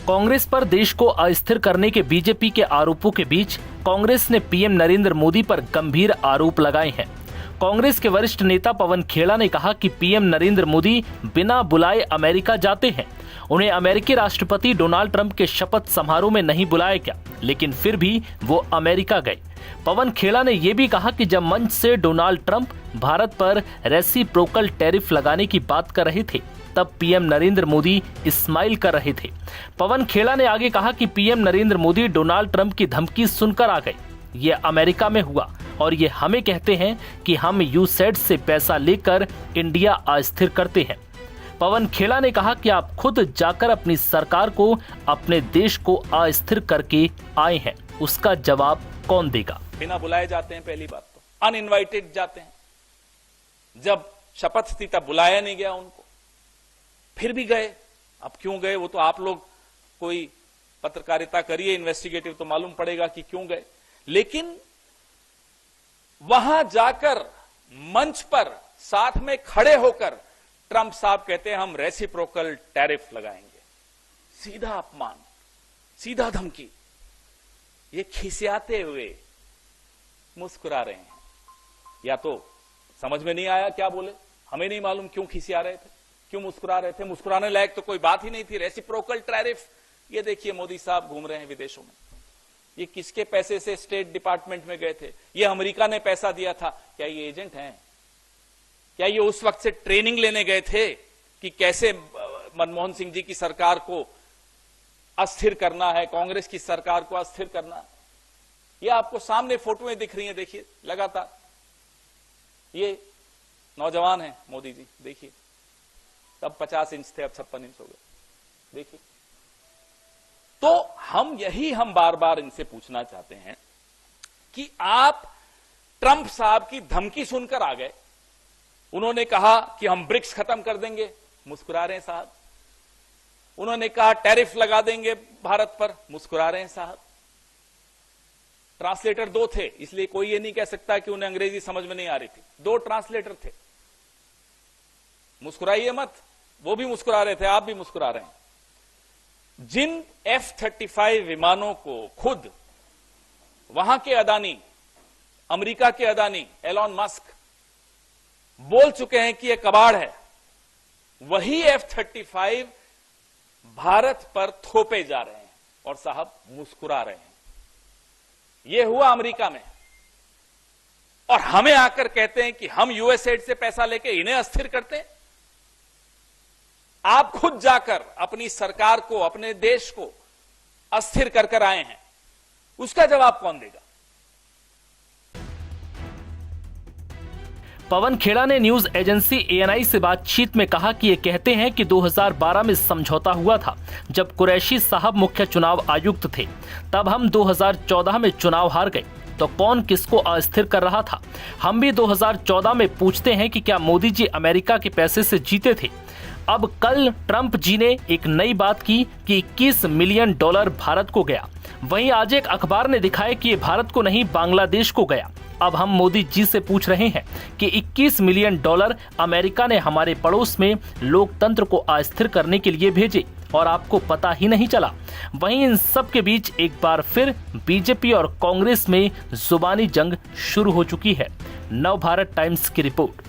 कांग्रेस पर देश को अस्थिर करने के बीजेपी के आरोपों के बीच कांग्रेस ने पीएम नरेंद्र मोदी पर गंभीर आरोप लगाए हैं। कांग्रेस के वरिष्ठ नेता पवन खेड़ा ने कहा कि पीएम नरेंद्र मोदी बिना बुलाए अमेरिका जाते हैं। उन्हें अमेरिकी राष्ट्रपति डोनाल्ड ट्रंप के शपथ समारोह में नहीं बुलाया गया, लेकिन फिर भी वो अमेरिका गए। पवन खेड़ा ने यह भी कहा कि जब मंच से डोनाल्ड ट्रंप भारत पर रेसिप्रोकल टैरिफ लगाने की बात कर रहे थे, तब पीएम नरेंद्र मोदी स्माइल कर रहे थे। पवन खेड़ा ने आगे कहा कि PM Narendra Modi Donald Trump की धमकी सुनकर आ गए। ये अमेरिका में हुआ और ये हमें कहते हैं कि हम यूसेड से पैसा लेकर इंडिया अस्थिर करते हैं। पवन खेड़ा ने कहा कि आप खुद जाकर अपनी सरकार को, अपने देश को अस्थिर करके आए हैं, उसका जवाब कौन देगा। बिना बुलाए जाते हैं, पहली बात तो अनइनवाइटेड जाते हैं। जब शपथ थी तब बुलाया नहीं गया उनको, फिर भी गए। अब क्यों गए वो तो आप लोग कोई पत्रकारिता करिए, इन्वेस्टिगेटिव, तो मालूम पड़ेगा कि क्यों गए। लेकिन वहां जाकर मंच पर साथ में खड़े होकर ट्रंप साहब कहते हैं हम रेसिप्रोकल टैरिफ लगाएंगे। सीधा अपमान, सीधा धमकी। ये खिसियाते हुए मुस्कुरा रहे हैं। या तो समझ में नहीं आया क्या बोले, हमें नहीं मालूम क्यों खिसिया रहे थे, क्यों मुस्कुरा रहे थे। मुस्कुराने लायक तो कोई बात ही नहीं थी। रेसिप्रोकल टैरिफ, ये देखिए मोदी साहब घूम रहे हैं विदेशों में। ये किसके पैसे से स्टेट डिपार्टमेंट में गए थे? ये अमेरिका ने पैसा दिया था। क्या ये एजेंट हैं? क्या ये उस वक्त से ट्रेनिंग लेने गए थे कि कैसे मनमोहन सिंह जी की सरकार को अस्थिर करना है, कांग्रेस की सरकार को अस्थिर करना है? ये आपको सामने फोटोएं दिख रही हैं, देखिए लगातार। ये नौजवान है मोदी जी, देखिए, तब 50 इंच थे, अब 56 इंच हो गए, देखिए। तो हम बार बार इनसे पूछना चाहते हैं कि आप ट्रंप साहब की धमकी सुनकर आ गए। उन्होंने कहा कि हम ब्रिक्स खत्म कर देंगे, मुस्कुरा रहे हैं साहब। उन्होंने कहा टैरिफ लगा देंगे भारत पर, मुस्कुरा रहे हैं साहब। ट्रांसलेटर दो थे, इसलिए कोई ये नहीं कह सकता कि उन्हें अंग्रेजी समझ में नहीं आ रही थी। दो ट्रांसलेटर थे। मुस्कुराइए मत, वो भी मुस्कुरा रहे थे, आप भी मुस्कुरा रहे हैं। जिन F-35 विमानों को खुद वहां के अदानी, अमेरिका के अदानी एलॉन मस्क बोल चुके हैं कि यह कबाड़ है, वही F-35 भारत पर थोपे जा रहे हैं और साहब मुस्कुरा रहे हैं। यह हुआ अमेरिका में, और हमें आकर कहते हैं कि हम यूएसएड से पैसा लेके इन्हें अस्थिर करते हैं। आप खुद जाकर अपनी सरकार को, अपने देश को अस्थिर कर आए हैं, उसका जवाब कौन देगा? पवन खेड़ा ने न्यूज एजेंसी ANI से बातचीत में कहा कि ये कहते हैं कि 2012 में समझौता हुआ था, जब कुरैशी साहब मुख्य चुनाव आयुक्त थे। तब हम 2014 में चुनाव हार गए, तो कौन किसको अस्थिर कर रहा था? हम भी 2014 में पूछते हैं कि क्या मोदी जी अमेरिका के पैसे से जीते थे? अब कल ट्रंप जी ने एक नई बात की कि $21 मिलियन भारत को गया। वहीं आज एक अखबार ने दिखाया कि ये भारत को नहीं, बांग्लादेश को गया। अब हम मोदी जी से पूछ रहे हैं कि $21 मिलियन अमेरिका ने हमारे पड़ोस में लोकतंत्र को अस्थिर करने के लिए भेजे और आपको पता ही नहीं चला। वहीं इन सब के बीच एक बार फिर बीजेपी और कांग्रेस में जुबानी जंग शुरू हो चुकी है। नव भारत टाइम्स की रिपोर्ट।